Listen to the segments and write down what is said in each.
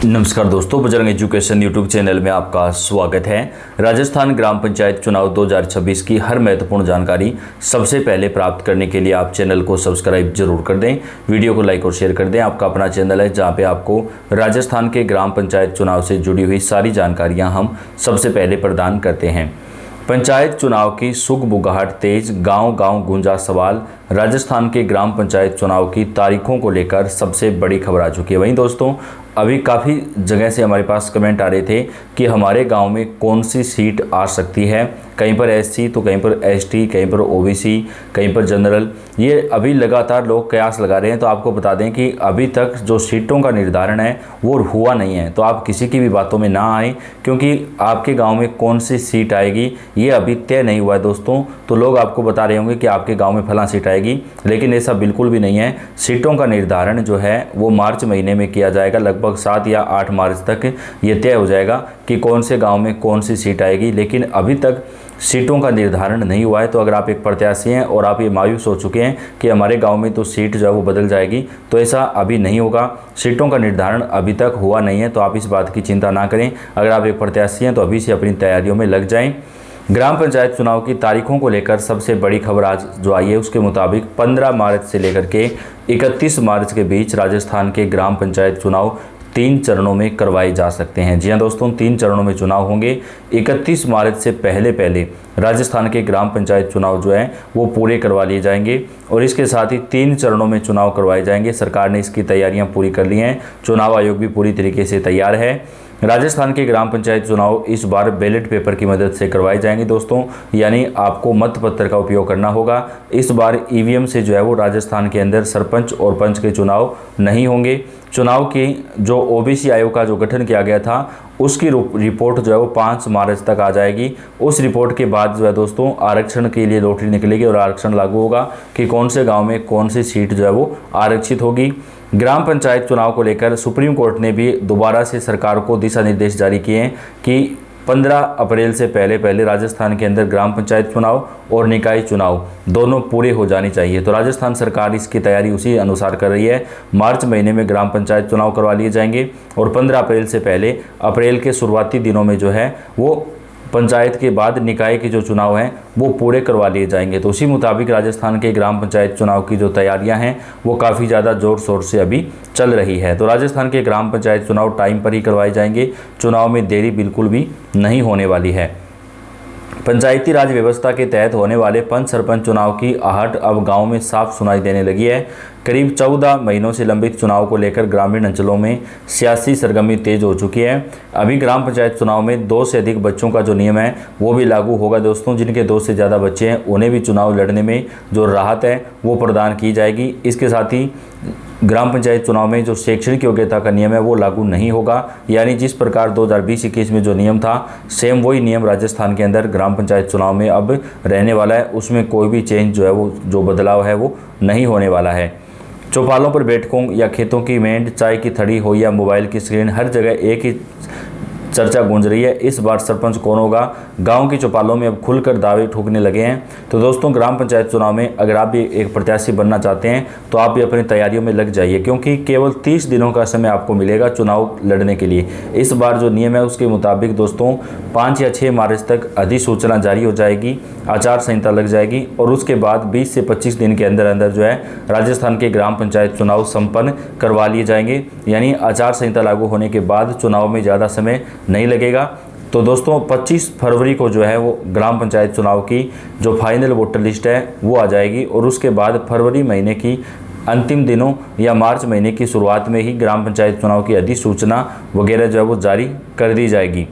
नमस्कार दोस्तों, Bajrang education YouTube channel में आपका स्वागत है। राजस्थान ग्राम पंचायत चुनाव 2026 की हर महत्वपूर्ण जानकारी सबसे पहले प्राप्त करने के लिए आप चैनल को सब्सक्राइब जरूर कर दें, वीडियो को लाइक और शेयर कर दें। आपका अपना चैनल है जहां पे आपको राजस्थान के ग्राम पंचायत चुनाव से जुड़ी हुई सारी जानकारियाँ हम सबसे पहले प्रदान करते हैं। पंचायत चुनाव की सुगबुगाहट तेज, गांव गांव गूंजा सवाल। राजस्थान के ग्राम पंचायत चुनाव की तारीखों को लेकर सबसे बड़ी खबर आ चुकी है। वहीं दोस्तों, अभी काफ़ी जगह से हमारे पास कमेंट आ रहे थे कि हमारे गांव में कौन सी सीट आ सकती है। कहीं पर एससी तो कहीं पर एसटी, कहीं पर ओबीसी, कहीं पर जनरल। ये अभी लगातार लोग कयास लगा रहे हैं। तो आपको बता दें कि अभी तक जो सीटों का निर्धारण है वो हुआ नहीं है। तो आप किसी की भी बातों में ना आए, क्योंकि आपके गांव में कौन सी सीट आएगी ये अभी तय नहीं हुआ है दोस्तों। तो लोग आपको बता रहे होंगे कि आपके गाँव में फलां सीट आएगी, लेकिन ऐसा बिल्कुल भी नहीं है। सीटों का निर्धारण जो है वो मार्च महीने में किया जाएगा। लगभग 7 या 8 मार्च तक ये तय हो जाएगा कि कौन से गांव में कौन सी सीट आएगी, लेकिन अभी तक सीटों का निर्धारण नहीं हुआ है। तो अगर आप एक प्रत्याशी हैं और आप ये मायूस हो चुके हैं कि हमारे गांव में तो सीट जो है वो बदल जाएगी, तो ऐसा अभी नहीं होगा। सीटों का निर्धारण अभी तक हुआ नहीं है, तो आप इस बात की चिंता ना करें। अगर आप एक प्रत्याशी हैं तो अभी से अपनी तैयारियों में लग जाएं। ग्राम पंचायत चुनाव की तारीखों को लेकर सबसे बड़ी खबर आज जो आई है उसके मुताबिक 15 मार्च से लेकर के 31 मार्च के बीच राजस्थान के ग्राम पंचायत चुनाव 3 चरणों में करवाए जा सकते हैं। जी हाँ दोस्तों, 3 चरणों में चुनाव होंगे। 31 मार्च से पहले राजस्थान के ग्राम पंचायत चुनाव जो है वो पूरे करवा लिए जाएंगे और इसके साथ ही 3 चरणों में चुनाव करवाए जाएंगे। सरकार ने इसकी तैयारियां पूरी कर ली हैं। चुनाव आयोग भी पूरी तरीके से तैयार है। राजस्थान के ग्राम पंचायत चुनाव इस बार बैलेट पेपर की मदद से करवाए जाएंगे दोस्तों, यानी आपको मतपत्र का उपयोग करना होगा। इस बार ईवीएम से जो है वो राजस्थान के अंदर सरपंच और पंच के चुनाव नहीं होंगे। चुनाव की जो ओबीसी आयोग का जो गठन किया गया था उसकी रिपोर्ट जो है वो 5 मार्च तक आ जाएगी। उस रिपोर्ट के बाद जो है दोस्तों आरक्षण के लिए लॉटरी निकलेगी और आरक्षण लागू होगा कि कौन से गांव में कौन सी सीट जो है वो आरक्षित होगी। ग्राम पंचायत चुनाव को लेकर सुप्रीम कोर्ट ने भी दोबारा से सरकार को दिशा निर्देश जारी किए हैं कि 15 अप्रैल से पहले राजस्थान के अंदर ग्राम पंचायत चुनाव और निकाय चुनाव दोनों पूरे हो जानी चाहिए। तो राजस्थान सरकार इसकी तैयारी उसी अनुसार कर रही है। मार्च महीने में ग्राम पंचायत चुनाव करवा लिए जाएंगे और 15 अप्रैल से पहले अप्रैल के शुरुआती दिनों में जो है वो पंचायत के बाद निकाय के जो चुनाव हैं वो पूरे करवा लिए जाएंगे। तो उसी मुताबिक राजस्थान के ग्राम पंचायत चुनाव की जो तैयारियां हैं वो काफ़ी ज़्यादा ज़ोर शोर से अभी चल रही है। तो राजस्थान के ग्राम पंचायत चुनाव टाइम पर ही करवाए जाएंगे। चुनाव में देरी बिल्कुल भी नहीं होने वाली है। पंचायती राज व्यवस्था के तहत होने वाले पंच सरपंच चुनाव की आहट अब गांव में साफ सुनाई देने लगी है। करीब 14 महीनों से लंबित चुनाव को लेकर ग्रामीण अंचलों में सियासी सरगर्मी तेज हो चुकी है। अभी ग्राम पंचायत चुनाव में 2 से अधिक बच्चों का जो नियम है वो भी लागू होगा दोस्तों। जिनके 2 से ज़्यादा बच्चे हैं उन्हें भी चुनाव लड़ने में जो राहत है वो प्रदान की जाएगी। इसके साथ ही ग्राम पंचायत चुनाव में जो शैक्षणिक योग्यता का नियम है वो लागू नहीं होगा, यानी जिस प्रकार 2020-21 में जो नियम था सेम वही नियम राजस्थान के अंदर ग्राम पंचायत चुनाव में अब रहने वाला है। उसमें कोई भी चेंज जो है वो जो बदलाव है वो नहीं होने वाला है। चौपालों पर बैठकों या खेतों की मेंढ, चाय की थड़ी हो या मोबाइल की स्क्रीन, हर जगह एक ही चर्चा गूंज रही है, इस बार सरपंच कौन होगा। गांव की चौपालों में अब खुलकर दावे ठोकने लगे हैं। तो दोस्तों, ग्राम पंचायत चुनाव में अगर आप भी एक प्रत्याशी बनना चाहते हैं तो आप भी अपनी तैयारियों में लग जाइए, क्योंकि केवल 30 दिनों का समय आपको मिलेगा चुनाव लड़ने के लिए। इस बार जो नियम है उसके मुताबिक दोस्तों 5 या 6 मार्च तक अधिसूचना जारी हो जाएगी, आचार संहिता लग जाएगी और उसके बाद 20 से 25 दिन के अंदर अंदर जो है राजस्थान के ग्राम पंचायत चुनाव संपन्न करवा लिए जाएंगे। यानी आचार संहिता लागू होने के बाद चुनाव में ज़्यादा समय नहीं लगेगा। तो दोस्तों 25 फरवरी को जो है वो ग्राम पंचायत चुनाव की जो फाइनल वोटर लिस्ट है वो आ जाएगी और उसके बाद फरवरी महीने की अंतिम दिनों या मार्च महीने की शुरुआत में ही ग्राम पंचायत चुनाव की अधिसूचना वगैरह जो है वो जारी कर दी जाएगी।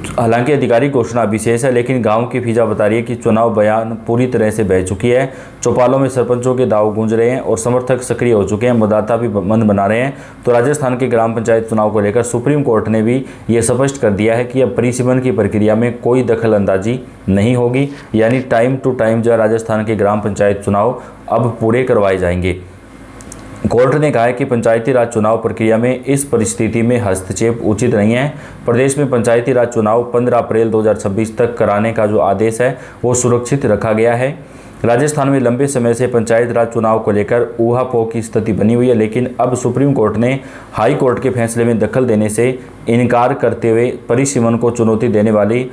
हालांकि आधिकारिक घोषणा विशेष है, लेकिन गांव की फिजा बता रही है कि चुनाव बयान पूरी तरह से बह चुकी है। चौपालों में सरपंचों के दाव गूंज रहे हैं और समर्थक सक्रिय हो चुके हैं, मतदाता भी मन बना रहे हैं। तो राजस्थान के ग्राम पंचायत चुनाव को लेकर सुप्रीम कोर्ट ने भी ये स्पष्ट कर दिया है कि अब परिसीमन की प्रक्रिया में कोई दखल अंदाजी नहीं होगी, यानी टाइम टू टाइम जो राजस्थान के ग्राम पंचायत चुनाव अब पूरे करवाए जाएंगे। कोर्ट ने कहा है कि पंचायती राज चुनाव प्रक्रिया में इस परिस्थिति में हस्तक्षेप उचित नहीं है। प्रदेश में पंचायती राज चुनाव 15 अप्रैल 2026 तक कराने का जो आदेश है वो सुरक्षित रखा गया है। राजस्थान में लंबे समय से पंचायत राज चुनाव को लेकर ऊहापोह की स्थिति बनी हुई है, लेकिन अब सुप्रीम कोर्ट ने हाई कोर्ट के फैसले में दखल देने से इनकार करते हुए परिसीमन को चुनौती देने वाली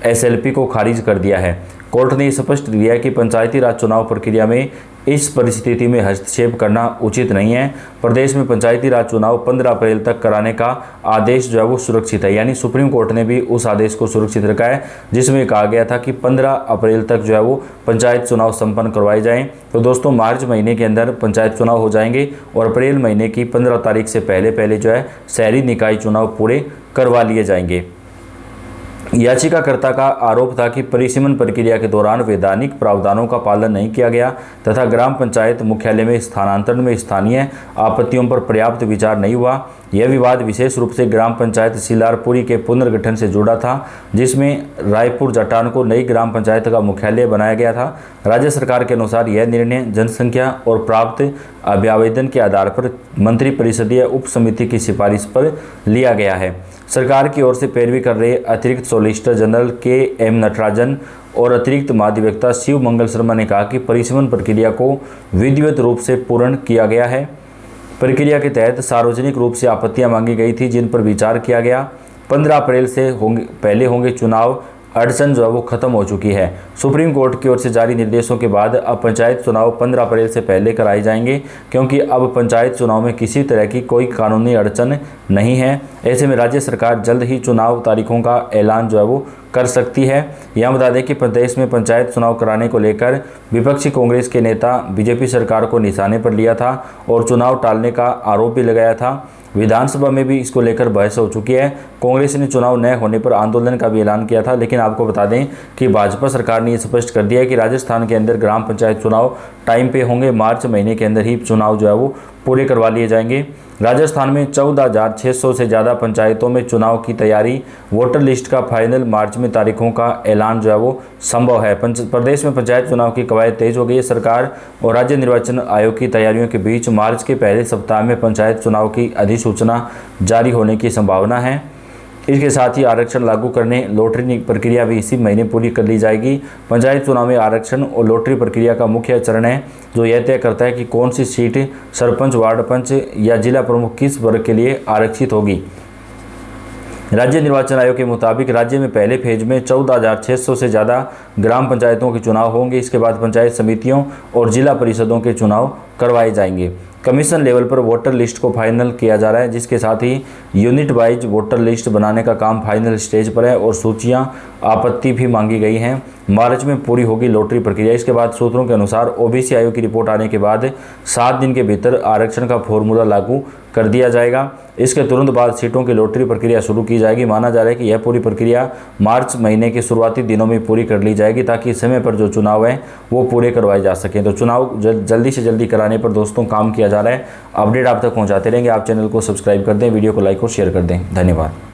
एसएलपी को खारिज कर दिया है। कोर्ट ने स्पष्ट किया कि पंचायती राज चुनाव प्रक्रिया में इस परिस्थिति में हस्तक्षेप करना उचित नहीं है। प्रदेश में पंचायती राज चुनाव 15 अप्रैल तक कराने का आदेश जो है वो सुरक्षित है, यानी सुप्रीम कोर्ट ने भी उस आदेश को सुरक्षित रखा है जिसमें कहा गया था कि 15 अप्रैल तक जो है वो पंचायत चुनाव संपन्न करवाए जाएं। तो दोस्तों मार्च महीने के अंदर पंचायत चुनाव हो जाएंगे और अप्रैल महीने की 15 तारीख से पहले जो है शहरी निकाय चुनाव पूरे करवा लिए जाएंगे। याचिकाकर्ता का आरोप था कि परिसीमन प्रक्रिया के दौरान वैधानिक प्रावधानों का पालन नहीं किया गया तथा ग्राम पंचायत मुख्यालय में स्थानांतरण में स्थानीय आपत्तियों पर पर्याप्त विचार नहीं हुआ। यह विवाद विशेष रूप से ग्राम पंचायत सिलारपुरी के पुनर्गठन से जुड़ा था, जिसमें रायपुर जटान को नई ग्राम पंचायत का मुख्यालय बनाया गया था। राज्य सरकार के अनुसार यह निर्णय जनसंख्या और प्राप्त अभ्यावेदन के आधार पर मंत्रिपरिषदीय उप समिति की सिफारिश पर लिया गया है। सरकार की ओर से पैरवी कर रहे अतिरिक्त सॉलिसिटर जनरल के.एम. नटराजन और अतिरिक्त महाधिवक्ता शिव मंगल शर्मा ने कहा कि परिसीमन प्रक्रिया को विधिवत रूप से पूर्ण किया गया है। प्रक्रिया के तहत सार्वजनिक रूप से आपत्तियां मांगी गई थी जिन पर विचार किया गया। 15 अप्रैल से पहले होंगे चुनाव, अड़चन जो है वो खत्म हो चुकी है। सुप्रीम कोर्ट की ओर से जारी निर्देशों के बाद अब पंचायत चुनाव 15 अप्रैल से पहले कराए जाएंगे, क्योंकि अब पंचायत चुनाव में किसी तरह की कोई कानूनी अड़चन नहीं है। ऐसे में राज्य सरकार जल्द ही चुनाव तारीखों का ऐलान जो है वो कर सकती है। यह बता दें कि प्रदेश में पंचायत चुनाव कराने को लेकर विपक्षी कांग्रेस के नेता बीजेपी सरकार को निशाने पर लिया था और चुनाव टालने का आरोप भी लगाया था। विधानसभा में भी इसको लेकर बहस हो चुकी है। कांग्रेस ने चुनाव न होने पर आंदोलन का भी ऐलान किया था, लेकिन आपको बता दें कि भाजपा सरकार ने यह स्पष्ट कर दिया है कि राजस्थान के अंदर ग्राम पंचायत चुनाव टाइम पे होंगे। मार्च महीने के अंदर ही चुनाव जो है वो पूरे करवा लिए जाएंगे। राजस्थान में 14,600 से ज़्यादा पंचायतों में चुनाव की तैयारी, वोटर लिस्ट का फाइनल मार्च में तारीखों का ऐलान जो है वो संभव है। प्रदेश में पंचायत चुनाव की कवायद तेज हो गई है। सरकार और राज्य निर्वाचन आयोग की तैयारियों के बीच मार्च के पहले सप्ताह में पंचायत चुनाव की अधिसूचना जारी होने की संभावना है। इसके साथ ही आरक्षण लागू करने लॉटरी प्रक्रिया भी इसी महीने पूरी कर ली जाएगी। पंचायत चुनाव में आरक्षण और लॉटरी प्रक्रिया का मुख्य चरण है जो यह तय करता है कि कौन सी सीट सरपंच, वार्ड पंच या जिला प्रमुख किस वर्ग के लिए आरक्षित होगी। राज्य निर्वाचन आयोग के मुताबिक राज्य में पहले फेज में 14,600 से ज़्यादा ग्राम पंचायतों के चुनाव होंगे। इसके बाद पंचायत समितियों और जिला परिषदों के चुनाव करवाए जाएंगे। कमीशन लेवल पर वोटर लिस्ट को फाइनल किया जा रहा है, जिसके साथ ही यूनिट वाइज वोटर लिस्ट बनाने का काम फाइनल स्टेज पर है और सूचियां आपत्ति भी मांगी गई हैं। मार्च में पूरी होगी लॉटरी प्रक्रिया। इसके बाद सूत्रों के अनुसार ओबीसी आयोग की रिपोर्ट आने के बाद 7 दिन के भीतर आरक्षण का फॉर्मूला लागू कर दिया जाएगा। इसके तुरंत बाद सीटों की लॉटरी प्रक्रिया शुरू की जाएगी। माना जा रहा है कि यह पूरी प्रक्रिया मार्च महीने के शुरुआती दिनों में पूरी कर ली जाएगी ताकि समय पर जो चुनाव है वो पूरे करवाए जा सकें। तो चुनाव जल्दी से जल्दी कराने पर दोस्तों काम किया जा रहा है। अपडेट आप तक पहुंचाते रहेंगे। आप चैनल को सब्सक्राइब कर दें, वीडियो को लाइक और शेयर कर दें। धन्यवाद।